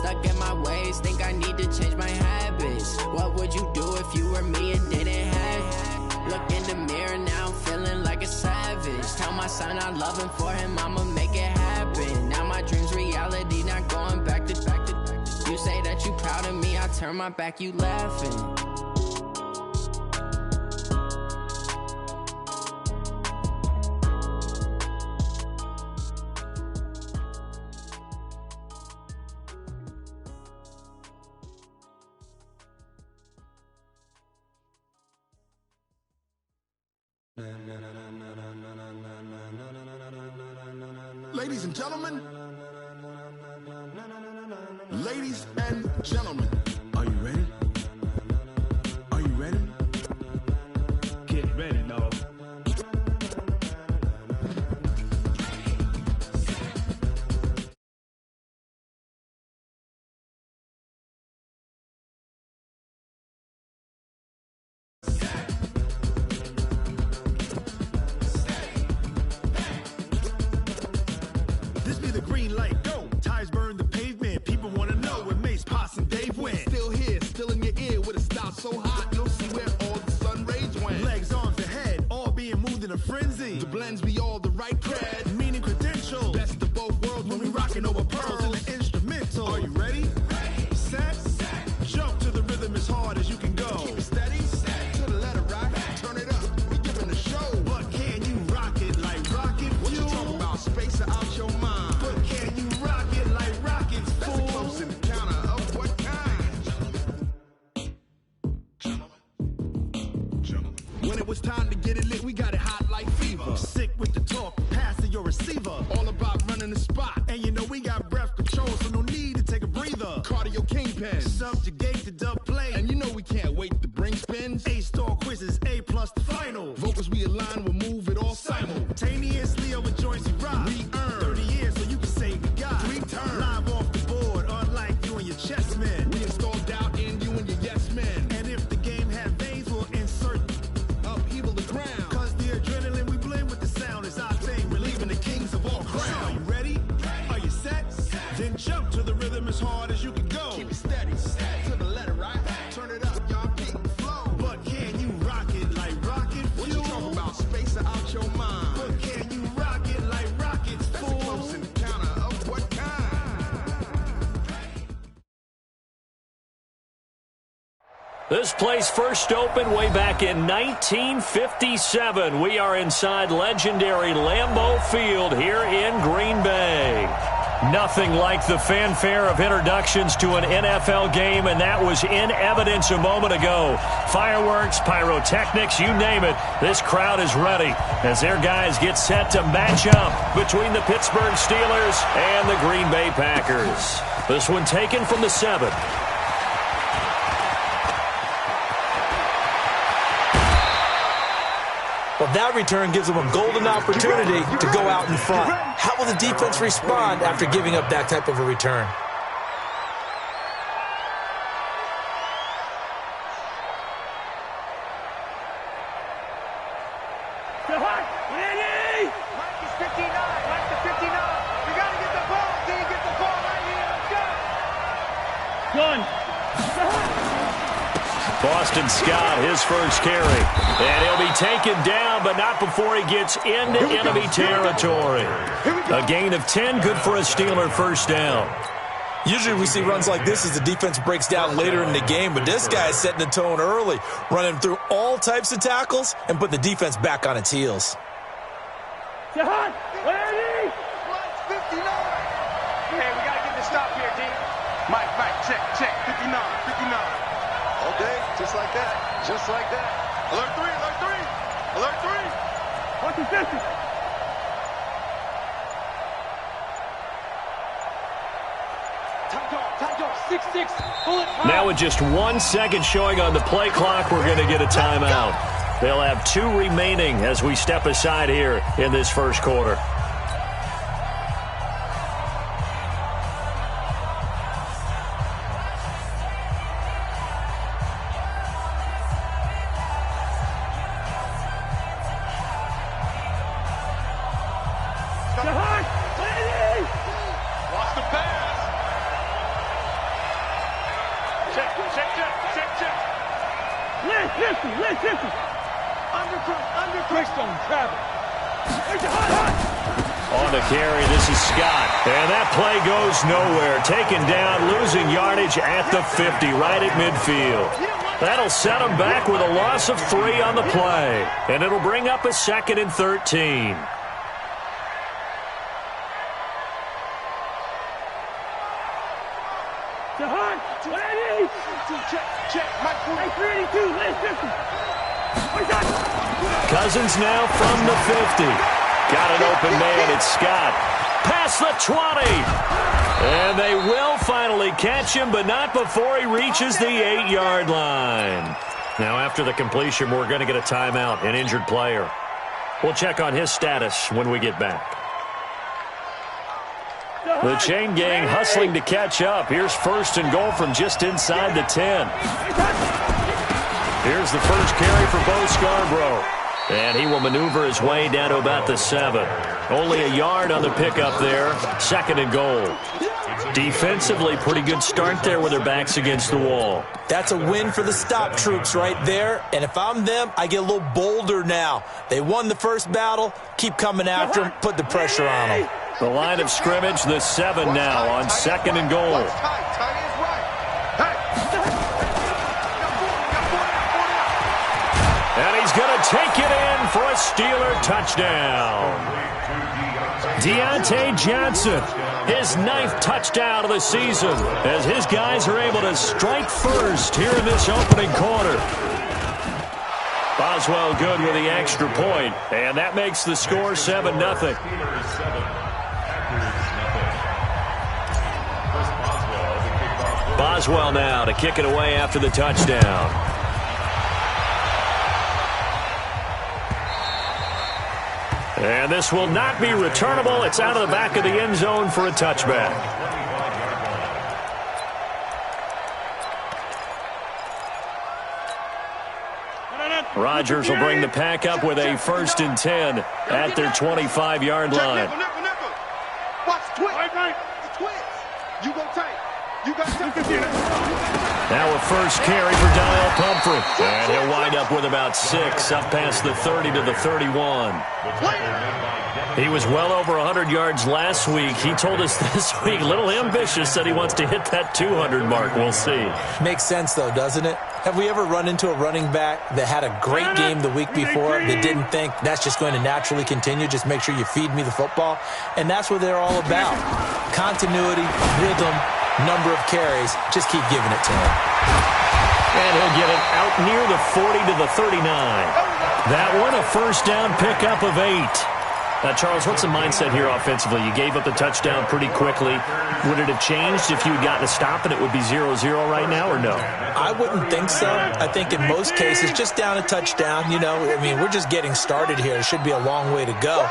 Stuck in my ways, think I need to change my habits. What would you do if you were me and didn't have it? Look in the mirror now, I'm feeling like a savage. Tell my son I love him, for him I'ma make it happen. Now my dream's reality, not going back to. You say that you proud of me, I turn my back, you laughing. Ladies and gentlemen, ladies and gentlemen, are you ready? Are you ready? Get ready, dog. This be the green light, go. Tires burn the pavement. People wanna know where Mace, Potts, and Dave went. Still here, still in your ear with a style so hot, you'll see where all the sun rays went. Legs, arms, the head, all being moved in a frenzy. The blends be all the right cred, meaning credentials. Best of both worlds when we rockin' over pearls in the instrumental. Are you ready? Ready. Set. Jump to the rhythm as hard as you can go. Keep it steady. To the letter right. Turn it up. We giving a show. But can you rock it like rocket? What you talking about? Space out your mind. But can you rock it like rockets? Fool. That's a close encounter of what kind? Gentlemen. When it was time to get it lit, we got it hot like fever. Sick with the talk, pass to your receiver. All about running the spot. And you know we got breath control, so no need to take a breather. Cardio kingpin, subjugate the dub play. And you know we can't wait to bring spins. A-star quizzes, A+ the final. Vocals we align, we'll move it all simultaneously over joints we rock. We earn 30 years so you can say we got 3 turns. Live off the board, unlike you and your chess men. We install doubt in you and your yes men. And if the game had veins, we'll insert upheaval the ground. Cause the adrenaline we blend with the sound is our thing. Relieving the kings of all crowns. Are you ready? Are you set? Then jump to the rhythm as hard as you can go. Keep it steady. To the letter right. Turn it up, y'all beat the flow. But can you rock it like rocket fuel? What you talking about? Space out your mind. But can you rock it like rockets? That's a close encounter of what kind? This place first opened way back in 1957. We are inside legendary Lambeau Field here in Green Bay. Nothing like the fanfare of introductions to an NFL game, and that was in evidence a moment ago. Fireworks, pyrotechnics, you name it. This crowd is ready as their guys get set to match up between the Pittsburgh Steelers and the Green Bay Packers. This one taken from the 7. Well, that return gives them a golden opportunity to go out in front. How will the defense respond after giving up that type of a return? Mike is 59. Mike to 59. We got to get the ball. Can you get the ball right here? Let's go. Done. Boston Scott, his first carry. And he'll be taken down, but not before he gets into enemy territory. A gain of 10, good for a Steeler first down. Usually we see runs like this as the defense breaks down later in the game, but this guy is setting the tone early, running through all types of tackles and put the defense back on its heels. Jahan, ready? Mike's 59. Hey, we got to get the stop here, D. Mike, check, 59. All day, just like that, just like that. Alert 3, alert 3, alert 3. What's his distance? Time, 6-6. Now with just 1 second showing on the play clock, we're going to get a timeout. They'll have 2 remaining as we step aside here in this first quarter. Lost the pass. carry. This is Scott. And that play goes nowhere. Taken down, losing yardage at the 50, right at midfield. That'll set them back with a loss of 3 on the play. And it'll bring up a 2nd and 13. Cousins now from the 50. Got an open man. It's Scott. Past the 20. And they will finally catch him, but not before he reaches the 8-yard line. Now, after the completion, we're going to get a timeout, an injured player. We'll check on his status when we get back. The chain gang hustling to catch up. Here's 1st and goal from just inside the 10. Here's the first carry for Bo Scarborough. And he will maneuver his way down to about the 7. Only a yard on the pickup there. 2nd and goal. Defensively, pretty good start there with their backs against the wall. That's a win for the stop troops right there. And if I'm them, I get a little bolder now. They won the first battle. Keep coming after them. Put the pressure on them. The line of scrimmage, the 7 now on 2nd and goal. And he's going to take it in for a Steeler touchdown. Deontay Johnson, his 9th touchdown of the season, as his guys are able to strike first here in this opening quarter. Boswell good with the extra point, and that makes the score 7-0. Boswell now to kick it away after the touchdown. And this will not be returnable. It's out of the back of the end zone for a touchback. Rodgers will bring the pack up with a 1st and 10 at their 25-yard line. Watch twitch. You go tight. You got now a first carry for Donnell Pumphrey. And he'll wind up with about 6 up past the 30 to the 31. He was well over 100 yards last week. He told us this week, a little ambitious, said he wants to hit that 200 mark. We'll see. Makes sense, though, doesn't it? Have we ever run into a running back that had a great game the week before that didn't think that's just going to naturally continue? Just make sure you feed me the football. And that's what they're all about. Continuity, rhythm, number of carries. Just keep giving it to him. And he'll get it out near the 40 to the 39. That one a first down pickup of 8. Charles, what's the mindset here offensively? You gave up the touchdown pretty quickly. Would it have changed if you had gotten a stop and it would be 0-0 right now, or no? I wouldn't think so. I think in most cases, just down a touchdown, we're just getting started here. It should be a long way to go.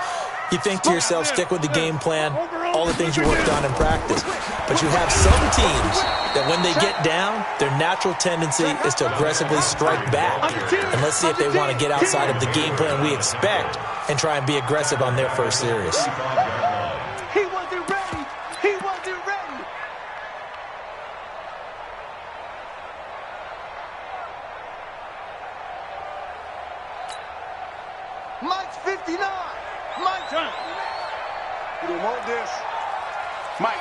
You think to yourself, stick with the game plan, all the things you worked on in practice. But you have some teams that when they get down, their natural tendency is to aggressively strike back. And let's see if they want to get outside of the game plan we expect and try and be aggressive on their first series. He wasn't ready. He wasn't ready. Mike's 59. Mike's you don't want this. Mike.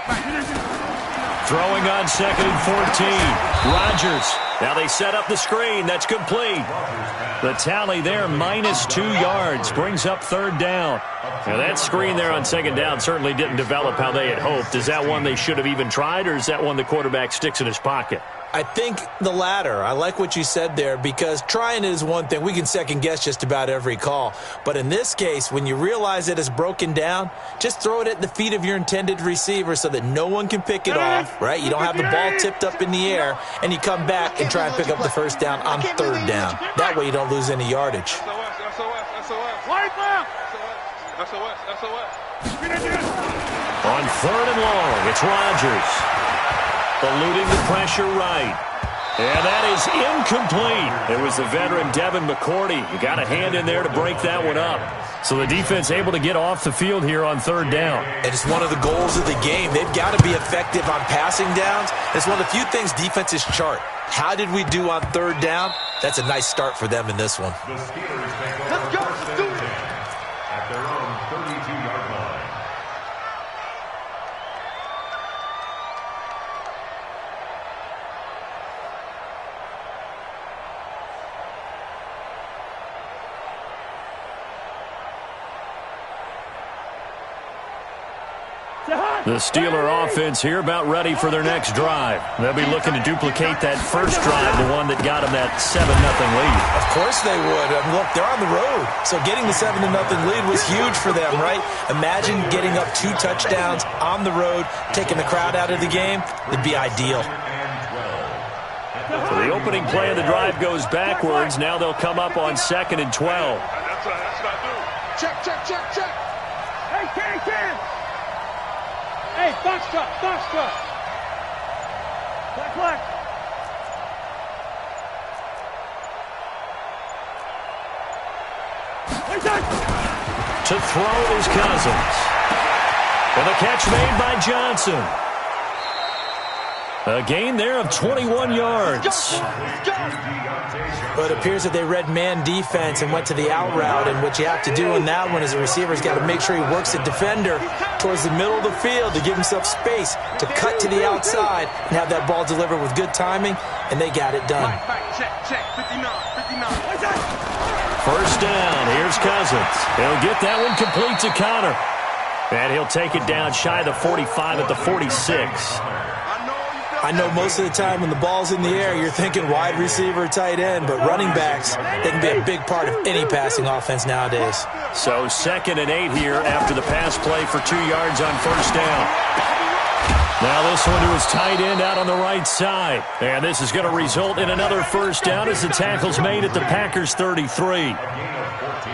Throwing on 2nd and 14. Rodgers. Now they set up the screen. That's complete. The tally there, -2 yards. Brings up 3rd down. Now that screen there on 2nd down certainly didn't develop how they had hoped. Is that one they should have even tried, or is that one the quarterback sticks in his pocket? I think the latter. I like what you said there, because trying it is one thing. We can second guess just about every call. But in this case, when you realize it is broken down, just throw it at the feet of your intended receiver so that no one can pick it off, right? You don't have the ball tipped up in the air, and you come back and try and pick up the first down on 3rd down. That way you don't lose any yardage. On 3rd and long, it's Rodgers. Eluding the pressure right. And that is incomplete. It was the veteran Devin McCourty. You got a hand in there to break that one up. So the defense able to get off the field here on 3rd down. And it's one of the goals of the game. They've got to be effective on passing downs. It's one of the few things defenses chart. How did we do on 3rd down? That's a nice start for them in this one. Let's go. Let's do it. At their own 32-yard line. The Steeler offense here about ready for their next drive. They'll be looking to duplicate that first drive, the one that got them that 7-0 lead. Of course they would. Look, they're on the road. So getting the 7-0 lead was huge for them, right? Imagine getting up 2 touchdowns on the road, taking the crowd out of the game. It'd be ideal. So the opening play of the drive goes backwards. Now they'll come up on 2nd and 12. That's what I do. Check, check, check, check. Hey, Ken! Hey, box truck, box truck. Black. To throw is Cousins. And the catch made by Johnson. A gain there of 21 yards. But it appears that they read man defense and went to the out route, and what you have to do in that one as a receiver is got to make sure he works the defender towards the middle of the field to give himself space to cut to the outside and have that ball delivered with good timing, and they got it done. Check, 59. First down, here's Cousins. He'll get that one complete to Connor. And he'll take it down shy of the 45 at the 46. I know most of the time when the ball's in the air, you're thinking wide receiver, tight end, but running backs, they can be a big part of any passing offense nowadays. So 2nd and 8 here after the pass play for 2 yards on first down. Now this one to his tight end out on the right side. And this is going to result in another first down as the tackle's made at the Packers' 33.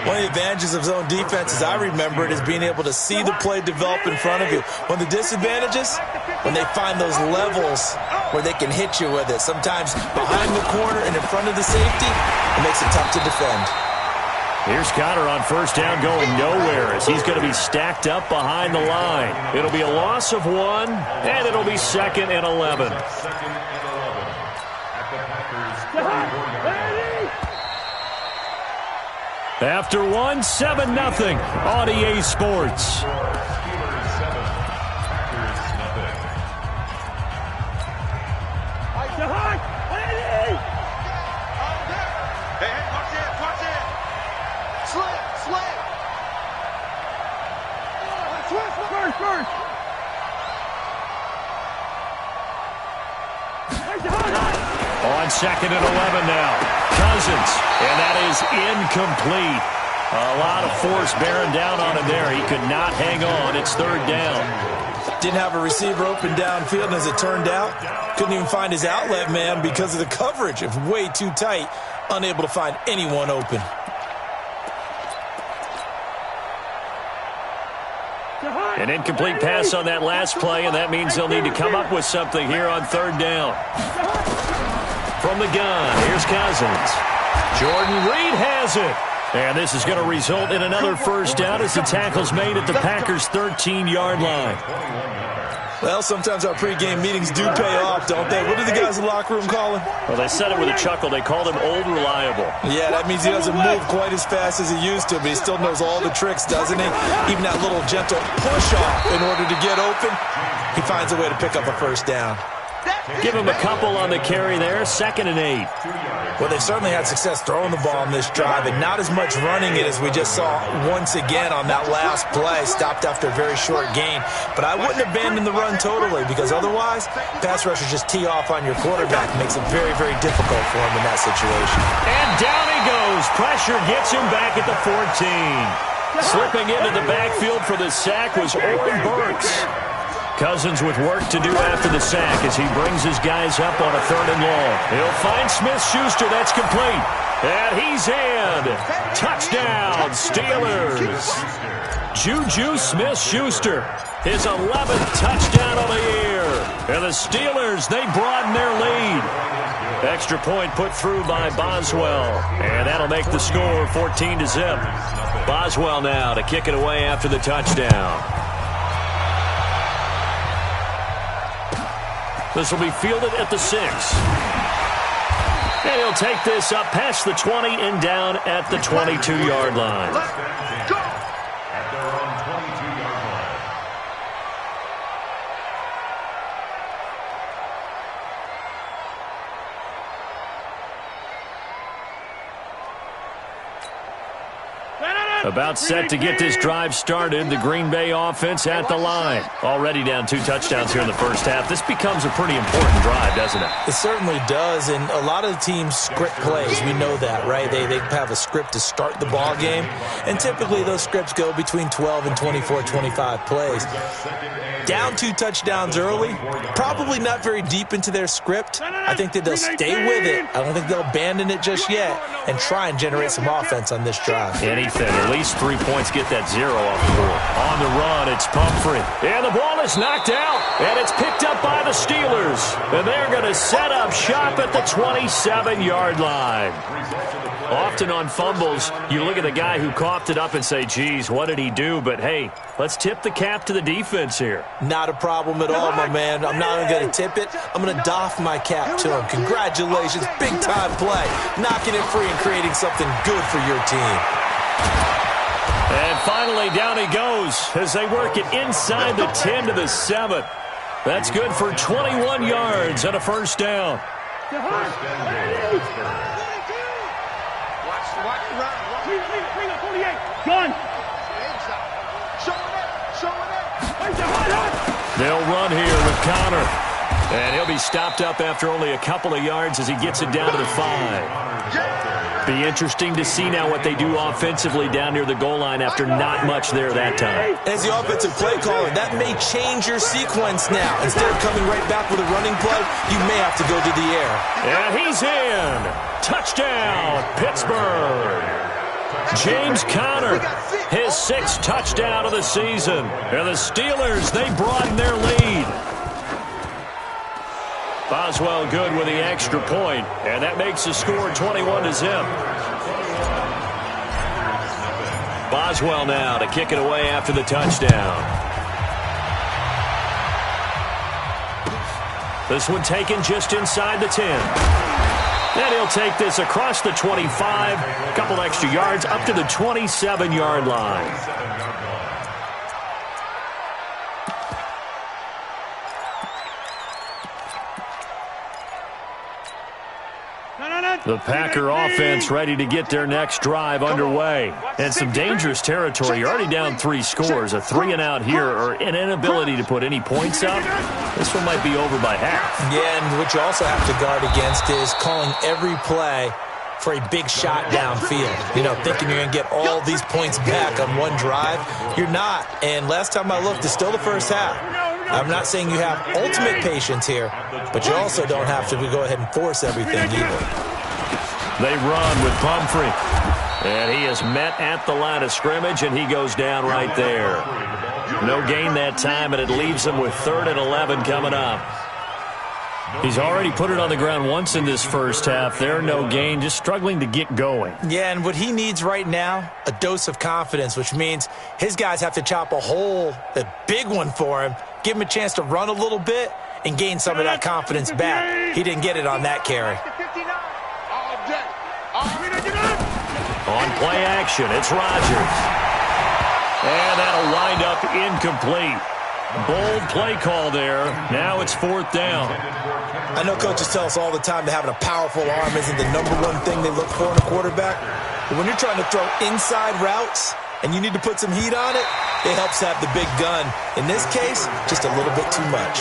One of the advantages of zone defense, as I remember it, is being able to see the play develop in front of you. One of the disadvantages, when they find those levels where they can hit you with it. Sometimes behind the corner and in front of the safety, it makes it tough to defend. Here's Connor on first down going nowhere as he's going to be stacked up behind the line. It'll be a loss of 1, and it'll be 2nd and 11. After 1, 7-0 on EA Sports. On 2nd and 11 now. Cousins, and that is incomplete. A lot of force bearing down on him there. He could not hang on. It's 3rd down. Didn't have a receiver open downfield, and as it turned out, couldn't even find his outlet man because of the coverage. It was way too tight, unable to find anyone open. An incomplete pass on that last play, and that means they'll need to come up with something here on 3rd down. From the gun, here's Cousins. Jordan Reed has it. And this is going to result in another first down as the tackle's made at the Packers' 13-yard line. Well, sometimes our pregame meetings do pay off, don't they? What do the guys in the locker room call him? Well, they said it with a chuckle. They called him Old Reliable. Yeah, that means he doesn't move quite as fast as he used to, but he still knows all the tricks, doesn't he? Even that little gentle push-off in order to get open, he finds a way to pick up a first down. Give him a couple on the carry there, 2nd and 8. Well, they've certainly had success throwing the ball on this drive, and not as much running it as we just saw once again on that last play, stopped after a very short gain. But I wouldn't abandon the run totally, because otherwise, pass rushers just tee off on your quarterback. It makes it very, very difficult for him in that situation. And down he goes. Pressure gets him back at the 14. Slipping into the backfield for the sack was Oren Burks. Cousins with work to do after the sack as he brings his guys up on a 3rd and long. He'll find Smith-Schuster. That's complete. And he's in. Touchdown, Steelers. Juju Smith-Schuster, his 11th touchdown of the year. And the Steelers, they broaden their lead. Extra point put through by Boswell. And that'll make the score 14-0. Boswell now to kick it away after the touchdown. This will be fielded at the 6. And he'll take this up past the 20 and down at the 22-yard line. Let's go. At their own 22-yard line. No! About set to get this drive started. The Green Bay offense at the line. Already down 2 touchdowns here in the first half. This becomes a pretty important drive, doesn't it? It certainly does, and a lot of the teams script plays. We know that, right? They have a script to start the ball game, and typically those scripts go between 12 and 24, 25 plays. Down 2 touchdowns early, probably not very deep into their script. I think that they'll stay with it. I don't think they'll abandon it just yet and try and generate some offense on this drive. Anything, at least 3 points, get that 0 off the board. On the run, it's Pumphrey. And the ball is knocked out, and it's picked up by the Steelers. And they're going to set up shop at the 27-yard line. Often on fumbles, you look at the guy who coughed it up and say, geez, what did he do? But, hey, let's tip the cap to the defense here. Not a problem at all, my man. I'm not going to tip it. I'm going to doff my cap to him. Congratulations. Big-time play. Knocking it free and creating something good for your team. And finally, down he goes as they work it inside the 10 to the 7. That's good for 21 yards and a first down. They'll run here with Connor. And he'll be stopped up after only a couple of yards as he gets it down to the 5. Be interesting to see now what they do offensively down near the goal line after not much there that time. As the offensive play caller, that may change your sequence now. Instead of coming right back with a running play, you may have to go to the air. And he's in. Touchdown, Pittsburgh. James Conner, his 6th touchdown of the season. And the Steelers, they broaden their lead. Boswell good with the extra point, and that makes the score 21-0. Boswell now to kick it away after the touchdown. This one taken just inside the 10. And he'll take this across the 25, a couple extra yards, up to the 27-yard line. The Packer offense ready to get their next drive underway. And some dangerous territory. You're already down 3 scores. A 3-and-out here or an inability to put any points up. This one might be over by half. Yeah, and what you also have to guard against is calling every play for a big shot downfield. You know, thinking you're going to get all these points back on one drive. You're not. And last time I looked, it's still the first half. I'm not saying you have ultimate patience here, but you also don't have to go ahead and force everything either. They run with Pumphrey. And he is met at the line of scrimmage, and he goes down right there. No gain that time, and it leaves him with 3rd and 11 coming up. He's already put it on the ground once in this first half. There, no gain, just struggling to get going. Yeah, and what he needs right now, a dose of confidence, which means his guys have to chop a big one for him, give him a chance to run a little bit, and gain some of that confidence back. He didn't get it on that carry. On play action, it's Rodgers. And that'll wind up incomplete. Bold play call there. Now it's 4th down. I know coaches tell us all the time that having a powerful arm isn't the #1 thing they look for in a quarterback. But when you're trying to throw inside routes and you need to put some heat on it, it helps to have the big gun. In this case, just a little bit too much.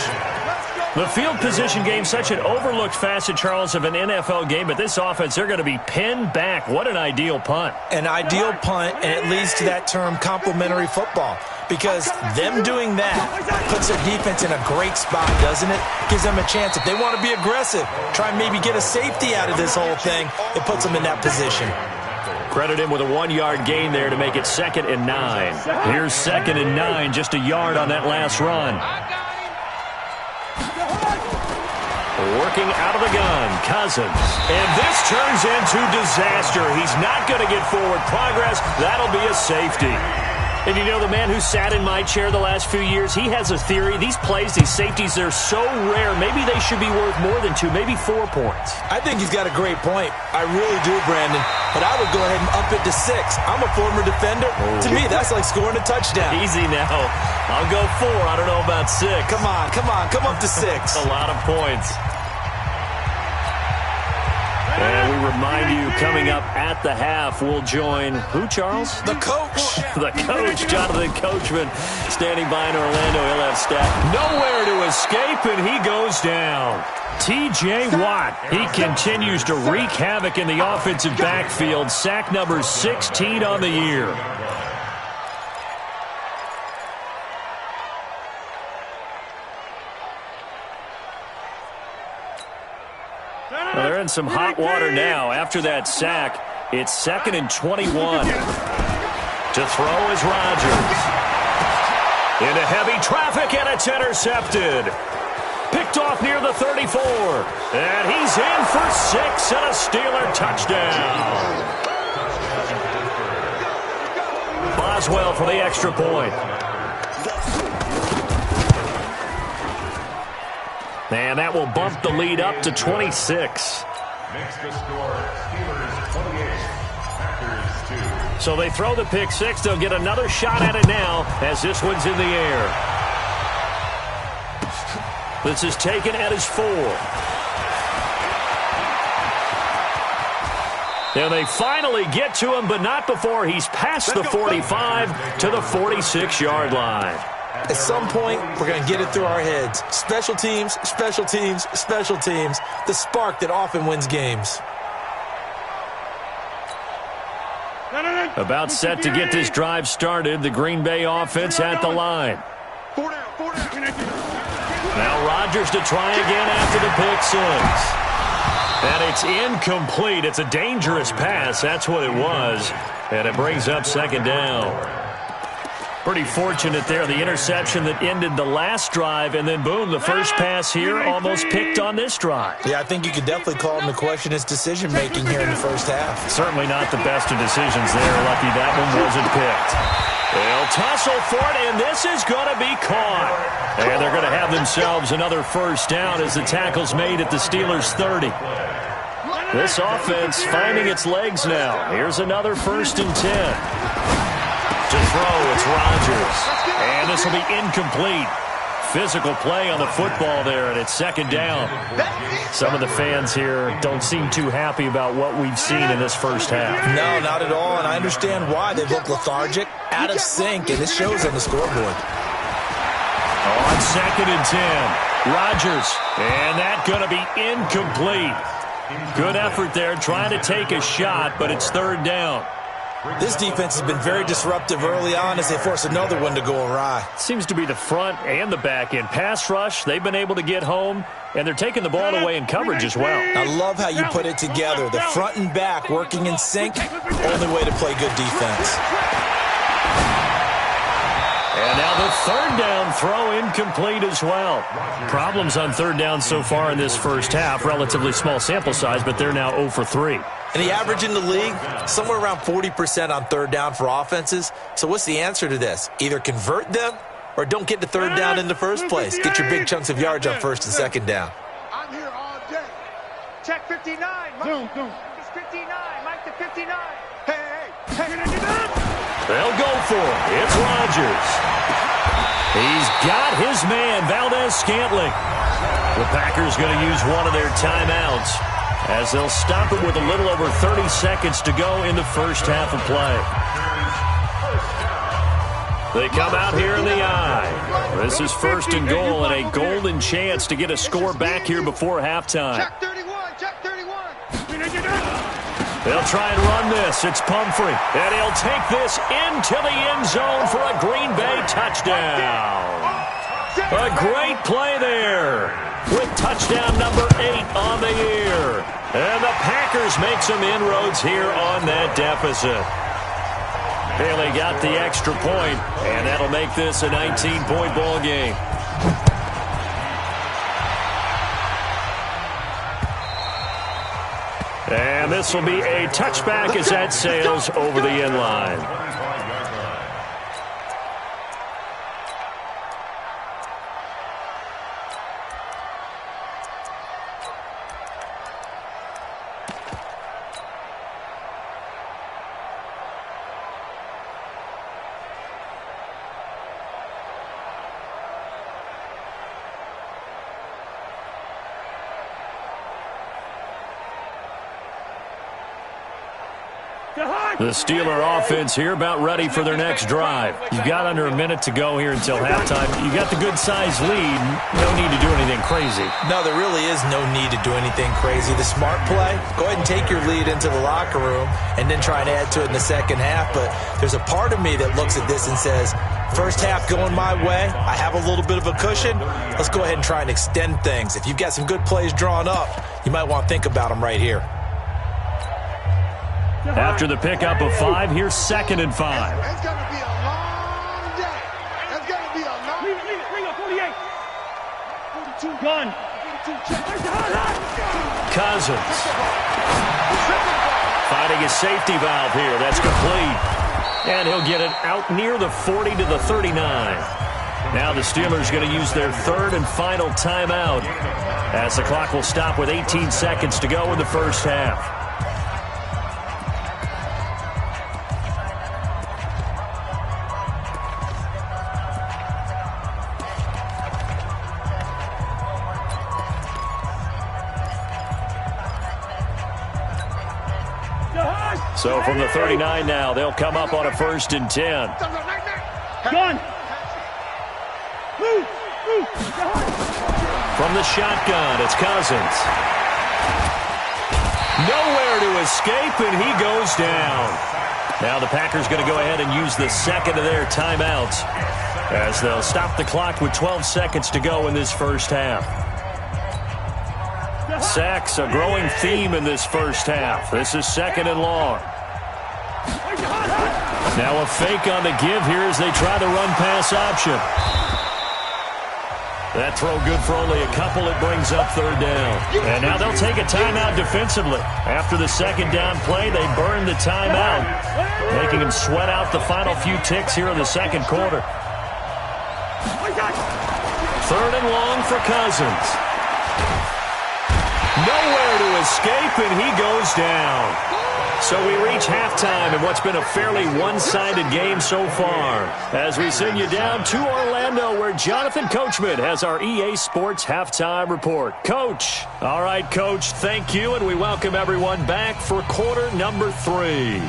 The field position game, such an overlooked facet, Charles, of an NFL game, but this offense, they're going to be pinned back. What an ideal punt. An ideal punt, and it leads to that term complementary football, because them doing that puts their defense in a great spot, doesn't it? Gives them a chance. If they want to be aggressive, try and maybe get a safety out of this whole thing, it puts them in that position. Credit him with a 1-yard gain there to make it 2nd and 9. Here's 2nd and 9, just a yard on that last run. Working out of the gun, Cousins. And this turns into disaster. He's not going to get forward progress. That'll be a safety. And you know, the man who sat in my chair the last few years, he has a theory. These plays, these safeties, they're so rare. Maybe they should be worth more than 2, maybe 4 points. I think he's got a great point. I really do, Brandon. But I would go ahead and up it to 6. I'm a former defender. To me, that's like scoring a touchdown. Easy now. I'll go 4. I don't know about 6. Come on. Come up to 6. A lot of points. And we remind you, coming up at the half, we'll join who, Charles? The coach. The coach, Jonathan Coachman, standing by in Orlando. He'll have Stack nowhere to escape, and he goes down. T.J. Watt, he continues to wreak havoc in the offensive backfield. Sack number 16 on the year. Well, they're in some hot water now. After that sack, it's 2nd and 21. To throw is Rodgers. Into heavy traffic, and it's intercepted. Picked off near the 34. And he's in for 6 and a Steeler touchdown. Boswell for the extra point. And that will bump the lead up to 26. Makes the score Steelers 28, Packers 2. So they throw the pick six. They'll get another shot at it now as this one's in the air. This is taken at his 4. And they finally get to him, but not before he's past the 45 to the 46-yard line. At some point, we're going to get it through our heads. Special teams, special teams, special teams. The spark that often wins games. About set to get this drive started. The Green Bay offense at the line. Now Rodgers to try again after the pick six. And it's incomplete. It's a dangerous pass. That's what it was. And it brings up 2nd down. Pretty fortunate there. The interception that ended the last drive, and then boom, the first pass here almost picked on this drive. Yeah, I think you could definitely call him to question his decision-making here in the first half. Certainly not the best of decisions there. Lucky that one wasn't picked. They'll tussle for it, and this is going to be caught. And they're going to have themselves another first down as the tackle's made at the Steelers' 30. This offense finding its legs now. Here's another 1st and 10. To throw, it's Rodgers. And this will be incomplete. Physical play on the football there, and it's 2nd down. Some of the fans here don't seem too happy about what we've seen in this first half. No, not at all, and I understand why. They look lethargic, out of sync, and this shows on the scoreboard. On 2nd and 10, Rodgers, and that going to be incomplete. Good effort there, trying to take a shot, but it's 3rd down. This defense has been very disruptive early on as they force another one to go awry. Seems to be the front and the back end. Pass rush, they've been able to get home, and they're taking the ball away in coverage as well. I love how you put it together. The front and back working in sync, only way to play good defense. And now the 3rd down throw incomplete as well. Problems on 3rd down so far in this first half. Relatively small sample size, but they're now 0 for 3. And the average in the league, somewhere around 40% on 3rd down for offenses. So what's the answer to this? Either convert them or don't get to 3rd down in the first place. Get your big chunks of yards on 1st and 2nd down. I'm here all day. Check 59. Mike. It's 59. Mike to 59. Hey. They'll go for it. It's Rodgers. He's got his man, Valdez-Scantling. The Packers going to use one of their timeouts as they'll stop it with a little over 30 seconds to go in the first half of play. They come out here in the eye. This is 1st and goal and a golden chance to get a score back here before halftime. Check 31. Check 31. They'll try and run this. It's Pumphrey. And he'll take this into the end zone for a Green Bay touchdown. A great play there with touchdown number 8 on the year. And the Packers make some inroads here on that deficit. Bailey got the extra point, and that'll make this a 19-point ball game. And this will be a touchback as that sails over the end line. The Steeler offense here about ready for their next drive. You've got under a minute to go here until halftime. You got the good-sized lead. No need to do anything crazy. No, there really is no need to do anything crazy. The smart play, go ahead and take your lead into the locker room and then try and add to it in the second half. But there's a part of me that looks at this and says, first half going my way, I have a little bit of a cushion. Let's go ahead and try and extend things. If you've got some good plays drawn up, you might want to think about them right here. After the pickup of 5, here's 2nd and 5. It's going to be a long day. It's going to be a long day. Bring up 48. 42. Gun. 42. Cousins. Finding a safety valve here. That's complete. And he'll get it out near the 40 to the 39. Now the Steelers going to use their 3rd and final timeout as the clock will stop with 18 seconds to go in the first half. So from the 39 now, they'll come up on a 1st and 10. Gun. Move. From the shotgun, it's Cousins. Nowhere to escape, and he goes down. Now the Packers going to go ahead and use the 2nd of their timeouts as they'll stop the clock with 12 seconds to go in this first half. Sacks, a growing theme in this first half. This is 2nd and long. Now a fake on the give here as they try the run-pass option. That throw good for only a couple. It brings up 3rd down. And now they'll take a timeout defensively. After the 2nd down play, they burn the timeout, making them sweat out the final few ticks here in the 2nd quarter. 3rd and long for Cousins. Nowhere to escape, and he goes down. So we reach halftime in what's been a fairly one-sided game so far, as we send you down to Orlando, where Jonathan Coachman has our EA Sports Halftime Report. Coach. All right, Coach, thank you, and we welcome everyone back for quarter number 3.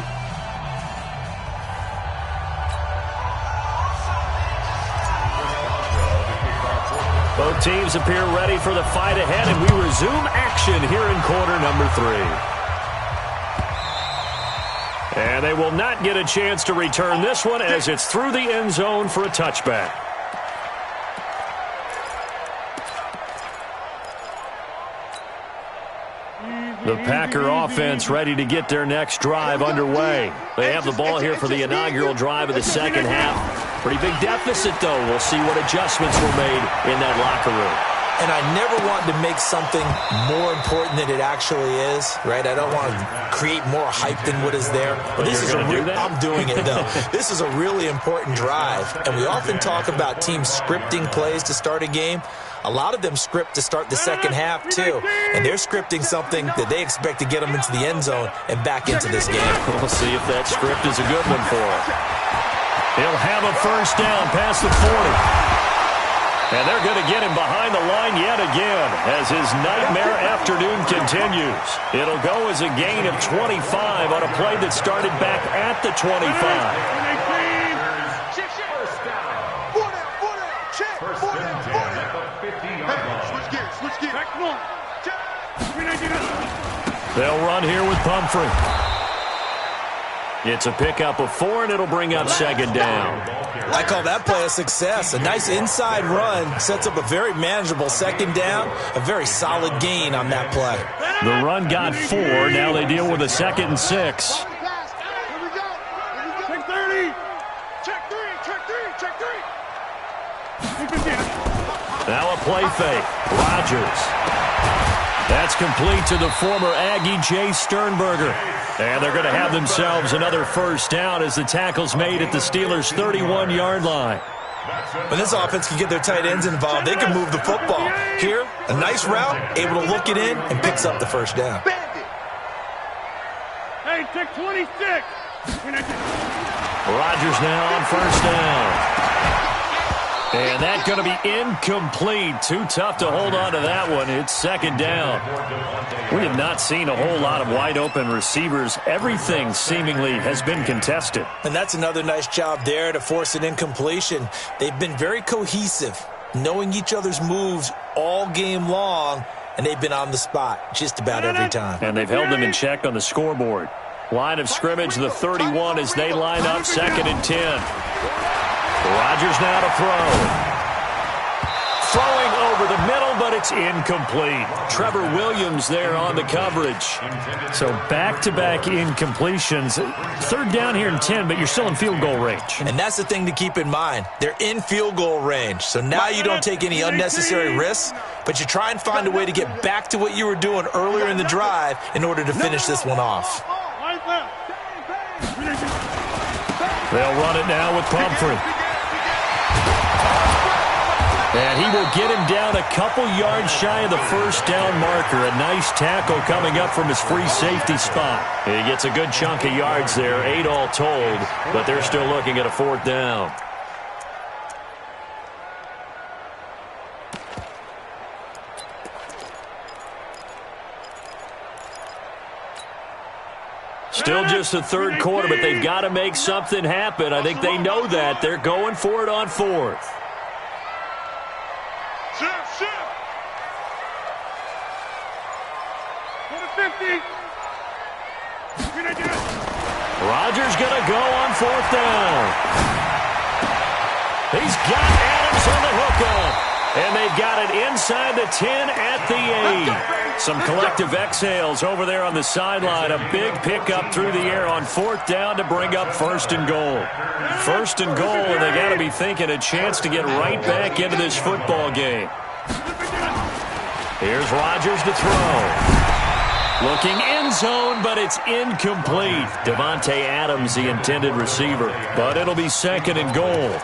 Both teams appear ready for the fight ahead, and we resume action here in quarter number 3. And they will not get a chance to return this one as it's through the end zone for a touchback. The Packer offense ready to get their next drive underway. They have the ball here for the inaugural drive of the 2nd half. Pretty big deficit, though. We'll see what adjustments were made in that locker room. And I never want to make something more important than it actually is, right? I don't want to create more hype than what is there. But this is I'm doing it, though. This is a really important drive. And we often talk about teams scripting plays to start a game. A lot of them script to start the 2nd half, too. And they're scripting something that they expect to get them into the end zone and back into this game. We'll see if that script is a good one for him. He'll have a 1st down past the 40. And they're going to get him behind the line yet again as his nightmare afternoon continues. It'll go as a gain of 25 on a play that started back at the 25. They'll run here with Pumphrey. It's a pickup of 4, and it'll bring up 2nd down. I call that play a success. A nice inside run sets up a very manageable 2nd down, a very solid gain on that play. The run got 4. Now they deal with a 2nd and 6. Check 30. Check 3. Check 3. Now a play fake. Rodgers. That's complete to the former Aggie, Jay Sternberger. And they're going to have themselves another 1st down as the tackle's made at the Steelers' 31-yard line. When this offense can get their tight ends involved, they can move the football. Here, a nice route, able to look it in, and picks up the 1st down. Hey, check 26. Rodgers now on 1st down. And that's going to be incomplete. Too tough to hold on to that one. It's second down. We have not seen a whole lot of wide-open receivers. Everything seemingly has been contested. And that's another nice job there to force an incompletion. They've been very cohesive, knowing each other's moves all game long, and they've been on the spot just about every time. And they've held them in check on the scoreboard. Line of scrimmage, the 31 as they line up, 2nd and 10. Rodgers now to throw. Throwing over the middle, but it's incomplete. Trevor Williams there on the coverage. So back-to-back incompletions. 3rd down here and 10, but you're still in field goal range. And that's the thing to keep in mind. They're in field goal range. So now you don't take any unnecessary risks, but you try and find a way to get back to what you were doing earlier in the drive in order to finish this one off. They'll run it now with Pumphrey. And he will get him down a couple yards shy of the 1st down marker. A nice tackle coming up from his free safety spot. He gets a good chunk of yards there, 8 all told, but they're still looking at a 4th down. Still just the 3rd quarter, but they've got to make something happen. I think they know that. They're going for it on 4th. Rodgers going to go on 4th down. He's got Adams on the hookup. And they've got it inside the 10 at the 8. Some collective exhales over there on the sideline. A big pickup through the air on 4th down to bring up 1st and goal. 1st and goal, and they got to be thinking a chance to get right back into this football game. Here's Rodgers to throw. Looking end zone, but it's incomplete. Davante Adams, the intended receiver. But it'll be 2nd and goal.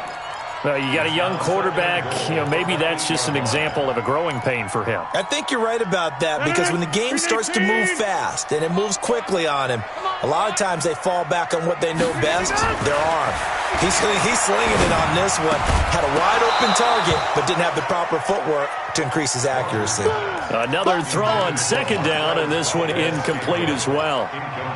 You got a young quarterback. Maybe that's just an example of a growing pain for him. I think you're right about that, because when the game starts to move fast and it moves quickly on him, a lot of times they fall back on what they know best, their arm. He's slinging it on this one. Had a wide-open target, but didn't have the proper footwork to increase his accuracy. Another throw on 2nd down, and this one incomplete as well.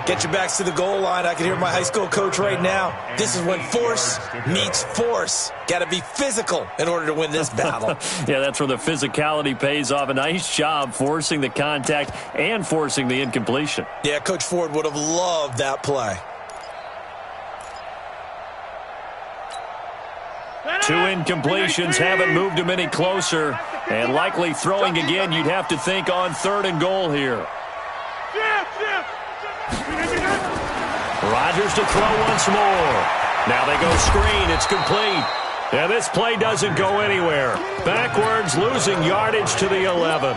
Get your backs to the goal line. I can hear my high school coach right now. This is when force meets force. Got to be physical in order to win this battle. Yeah, that's where the physicality pays off. A nice job forcing the contact and forcing the incompletion. Yeah, Coach Ford would have loved that play. 2 incompletions haven't moved him any closer. And likely throwing again, you'd have to think on 3rd and goal here. Rodgers to throw once more. Now they go screen. It's complete. And this play doesn't go anywhere. Backwards, losing yardage to the 11.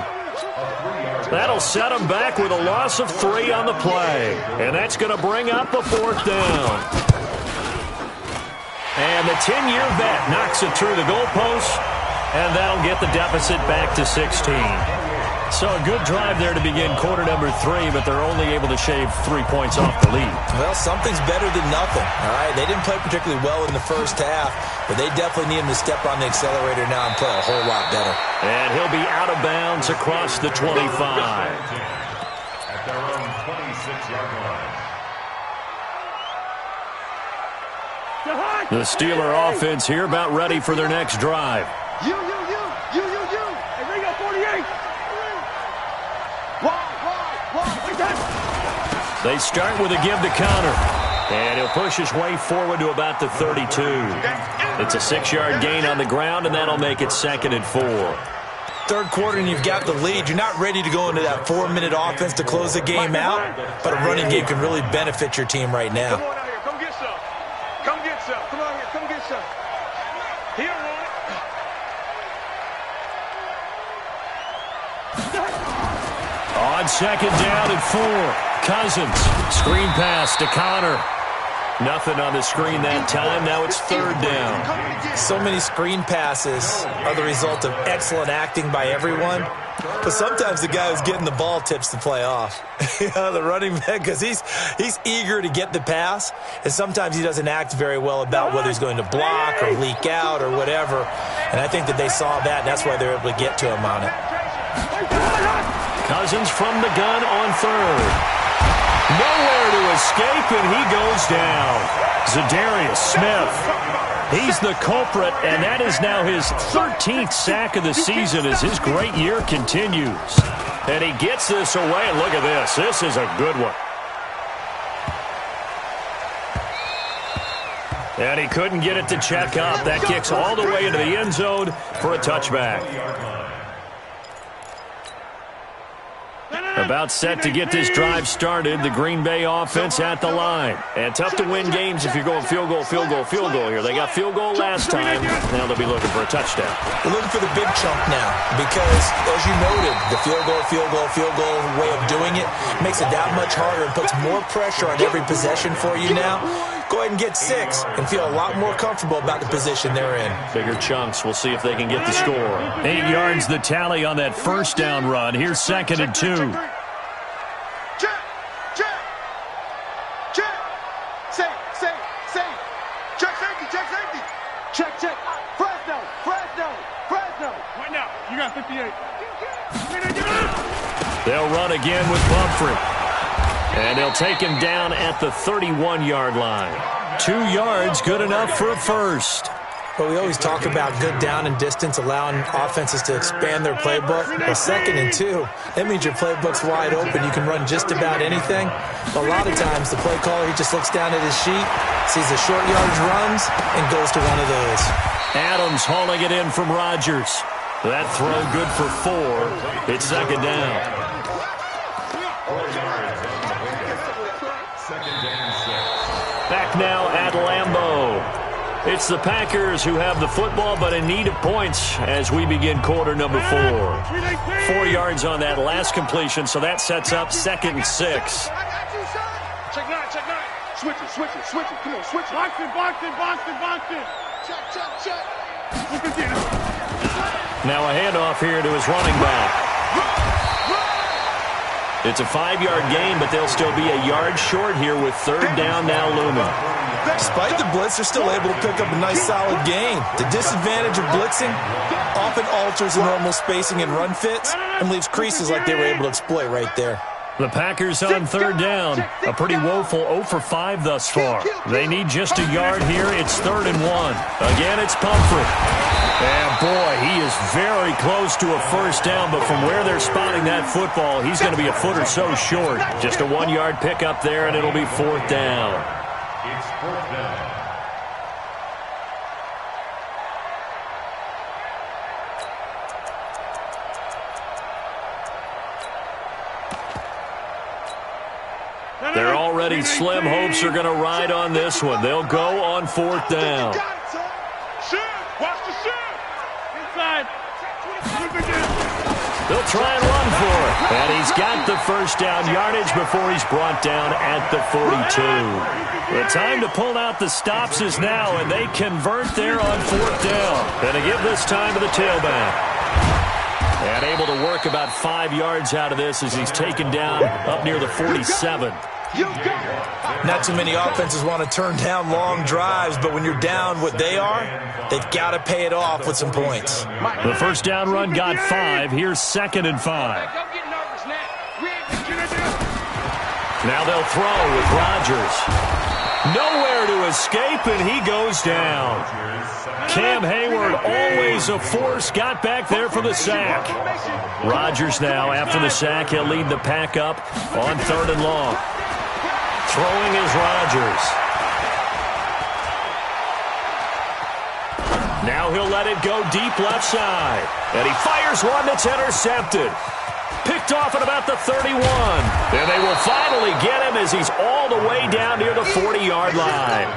That'll set him back with a loss of 3 on the play. And that's going to bring up a 4th down. And the 10-year vet knocks it through the goalpost, and that'll get the deficit back to 16. So a good drive there to begin quarter number 3, but they're only able to shave 3 points off the lead. Well, something's better than nothing, all right? They didn't play particularly well in the 1st half, but they definitely need him to step on the accelerator now and play a whole lot better. And he'll be out of bounds across the 25. At their own 26-yard line. The Steeler offense here about ready for their next drive. You. And they got 48. They start with a give to Connor. And he'll push his way forward to about the 32. It's a 6-yard gain on the ground, and that'll make it 2nd and 4. 3rd quarter and you've got the lead. You're not ready to go into that 4-minute offense to close the game out, but a running game can really benefit your team right now. Come on out here. Come get some. Come get some. Come on here. Come get some. He don't want it. On 2nd down and 4. Cousins. Screen pass to Connor. Nothing on the screen that time. Now it's 3rd down. So many screen passes are the result of excellent acting by everyone. But sometimes the guy who's getting the ball tips the play off. The running back, because he's eager to get the pass, and sometimes he doesn't act very well about whether he's going to block or leak out or whatever. And I think that they saw that, and that's why they were able to get to him on it. Cousins from the gun on third. Nowhere to escape, and he goes down. Zadarius Smith. He's the culprit, and that is now his 13th sack of the season as his great year continues. And he gets this away, and look at this. This is a good one. And he couldn't get it to check up. That kicks all the way into the end zone for a touchback. About set to get this drive started. The Green Bay offense at the line. And tough to win games if you're going field goal, field goal, field goal here. They got field goal last time. Now they'll be looking for a touchdown. They're looking for the big chunk now because, as you noted, the field goal way of doing it makes it that much harder and puts more pressure on every possession for you now. Go ahead and get 6 and feel a lot more comfortable about the position they're in. Bigger chunks. We'll see if they can get the score. 8 yards the tally on that first down run. Here's 2nd and 2. Check. Safe. Check safety. Check. Fresno. Right now, you got 58. They'll run again with Pumphrey. And they'll take him down at the 31-yard line. 2 yards, good enough for a first. But we always talk about good down and distance, allowing offenses to expand their playbook. Well, 2nd and 2, that means your playbook's wide open. You can run just about anything. But a lot of times, the play caller, he just looks down at his sheet, sees the short yardage runs, and goes to one of those. Adams hauling it in from Rodgers. That throw good for 4. It's 2nd down. 4 yards on the pickup. 2nd and 6. Back now at Lambeau. It's the Packers who have the football, but in need of points as we begin quarter number 4. 4 yards on that last completion, so that sets up 2nd and 6. Check 9. Switch it. Come on, switch it. Box it. Check. Now a handoff here to his running back. It's a 5-yard gain, but they'll still be a yard short here with 3rd down now looming. Despite the blitz, they're still able to pick up a nice solid gain. The disadvantage of blitzing often alters the normal spacing and run fits and leaves creases like they were able to exploit right there. The Packers on 3rd down. A pretty woeful 0 for 5 thus far. They need just a yard here. It's 3rd and 1. Again, it's Pumphrey. And boy, he is very close to a first down, but from where they're spotting that football, he's going to be a foot or so short. Just a 1-yard pickup there, and it'll be 4th down. It's 4th down. They're already slim hopes are going to ride on this one. They'll go on 4th down. Watch the shoot. Inside. They'll try and run for it. And he's got the first down yardage before he's brought down at the 42. The time to pull out the stops is now, and they convert there on 4th down. And to give this time to the tailback. And able to work about 5 yards out of this as he's taken down up near the 47. Not too many offenses want to turn down long drives, but when you're down what they are, they've got to pay it off with some points. The first down run got 5. Here's 2nd and 5. Now they'll throw with Rodgers. Nowhere to escape, and he goes down. Cam Hayward, always a force, got back there for the sack. Rodgers now, after the sack, he'll lead the pack up on 3rd and long. Throwing is Rodgers. Now he'll let it go deep left side. And he fires one that's intercepted. Picked off at about the 31. And they will finally get him as he's all the way down near the 40-yard line.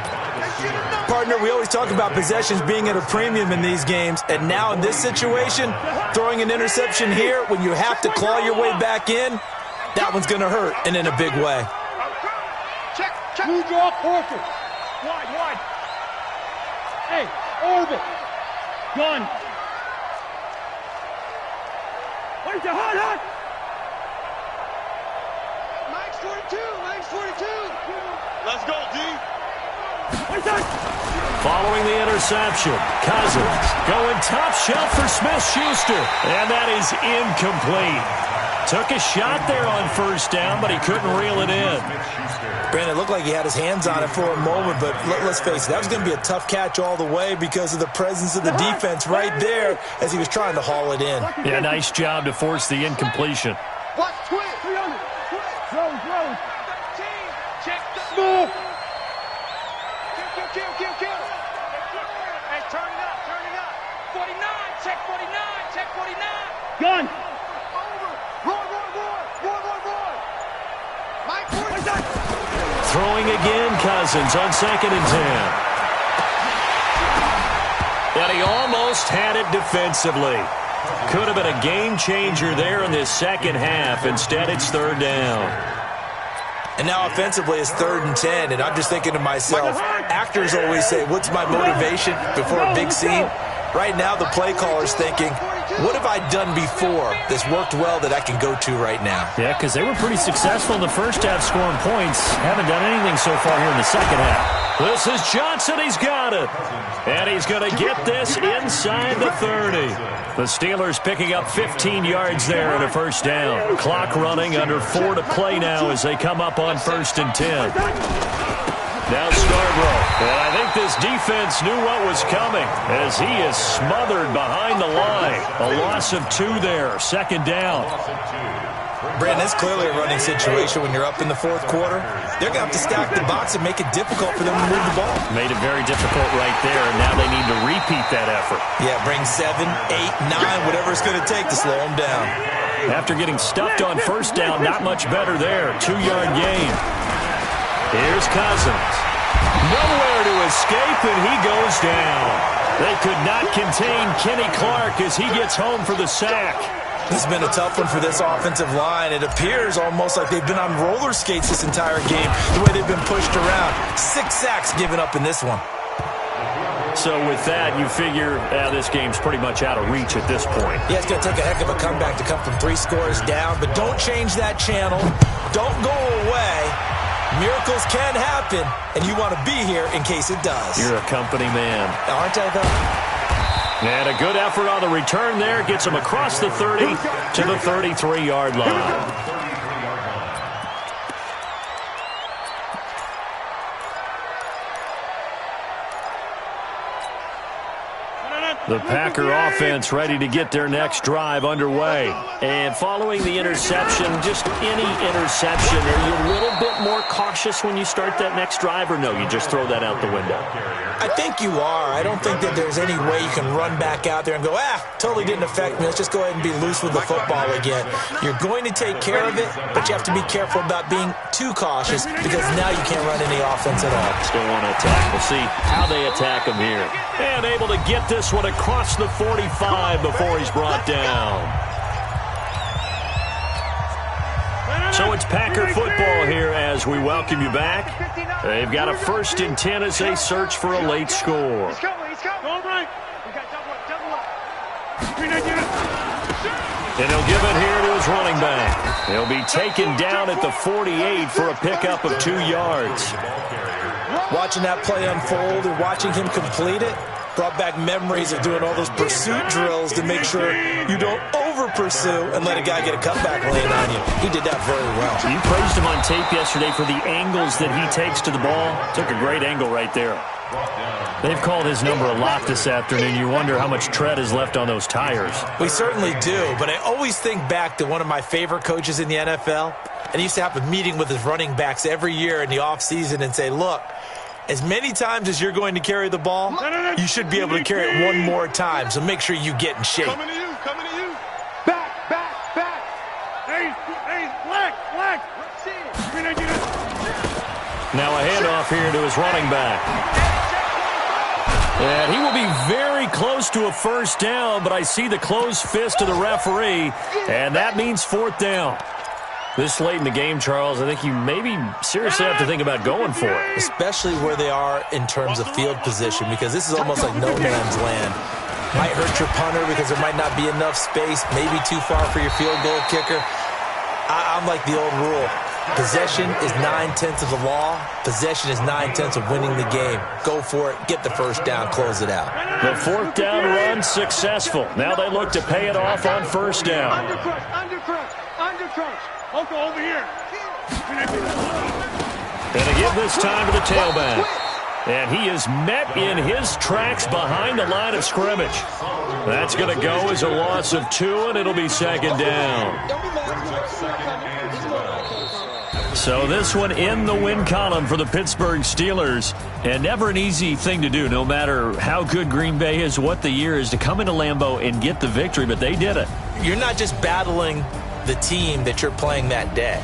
Partner, we always talk about possessions being at a premium in these games. And now in this situation, throwing an interception here when you have to claw your way back in, that one's going to hurt, and in a big way. Blue draw, Parker. Wide. Hey, orbit. Gun. Where's the hot? Mike's 42. Let's go, D. Following the interception, Cousins going top shelf for Smith-Schuster. And that is incomplete. Took a shot there on first down, but he couldn't reel it in. Brandon, it looked like he had his hands on it for a moment, but let's face it, that was going to be a tough catch all the way because of the presence of the defense right there as he was trying to haul it in. Yeah, nice job to force the incompletion. Watch twist. 300. Throw. Check the move. Kill. Hey, turn it up. 49. Check 49. Gun. Roy. Mike, Throwing again, Cousins on 2nd and 10. And he almost had it defensively. Could have been a game changer there in this second half. Instead, it's 3rd down. And now offensively it's 3rd and 10, and I'm just thinking to myself, actors always say, what's my motivation before a big scene? Right now the play caller's thinking, what have I done before that's worked well that I can go to right now? Yeah, because they were pretty successful in the first half scoring points. Haven't done anything so far here in the second half. This is Johnson. He's got it. And he's going to get this inside the 30. The Steelers picking up 15 yards there and a first down. Clock running, under 4 to play now as they come up on 1st and 10. Now Scarborough, and I think this defense knew what was coming as he is smothered behind the line. A loss of 2 there, 2nd down. Brandon, it's clearly a running situation when you're up in the 4th quarter. They're going to have to stack the box and make it difficult for them to move the ball. Made it very difficult right there, and now they need to repeat that effort. Yeah, bring 7, 8, 9, whatever it's going to take to slow them down. After getting stuffed on first down, not much better there. 2-yard gain. Here's Cousins. Nowhere to escape, and he goes down. They could not contain Kenny Clark as he gets home for the sack. This has been a tough one for this offensive line. It appears almost like they've been on roller skates this entire game, the way they've been pushed around. 6 sacks given up in this one. So with that, you figure this game's pretty much out of reach at this point. Yeah, it's going to take a heck of a comeback to come from 3 scores down, but don't change that channel. Don't go away. Miracles can happen, and you want to be here in case it does. You're a company man. Aren't I, though? And a good effort on the return there. Gets him across the 30 to the 33-yard line. The Packer offense ready to get their next drive underway. And following the interception, just any interception, are you a little bit more cautious when you start that next drive, or no, you just throw that out the window? I think you are. I don't think that there's any way you can run back out there and go, totally didn't affect me. Let's just go ahead and be loose with the football again. You're going to take care of it, but you have to be careful about being too cautious because now you can't run any offense at all. Still want to attack. We'll see how they attack him here. And able to get this one across the 45 before he's brought down. So it's Packer football here as we welcome you back. They've got a 1st and 10 as they search for a late score. He's coming. Go right. We got double up. And he'll give it here to his running back. He'll be taken down at the 48 for a pickup of 2 yards. Watching that play unfold and watching him complete it brought back memories of doing all those pursuit drills to make sure you don't over-pursue and let a guy get a cutback laying on you. He did that very well. You praised him on tape yesterday for the angles that he takes to the ball. Took a great angle right there. They've called his number a lot this afternoon. You wonder how much tread is left on those tires. We certainly do, but I always think back to one of my favorite coaches in the NFL, and he used to have a meeting with his running backs every year in the offseason and say, look, as many times as you're going to carry the ball, you should be able to carry it one more time, so make sure you get in shape. Coming to you. Back. Hey, black. Now a handoff here to his running back. And he will be very close to a first down, but I see the closed fist of the referee, and that means 4th down. This late in the game, Charles, I think you maybe seriously have to think about going for it. Especially where they are in terms of field position, because this is almost like no man's land. Might hurt your punter because there might not be enough space, maybe too far for your field goal kicker. I'm like the old rule. Possession is 9/10 of the law. Possession is 9/10 of winning the game. Go for it. Get the first down. Close it out. The fourth down run successful. Now they look to pay it off on first down. Under crunch. Okay, over here. And they give this time to the tailback. And he is met in his tracks behind the line of scrimmage. That's going to go as a loss of 2, and it'll be second down. So this one in the win column for the Pittsburgh Steelers. And never an easy thing to do, no matter how good Green Bay is, what the year is, to come into Lambeau and get the victory, but they did it. You're not just battling the team that you're playing that day.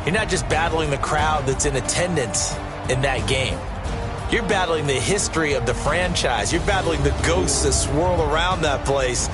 You're not just battling the crowd that's in attendance in that game. You're battling the history of the franchise. You're battling the ghosts that swirl around that place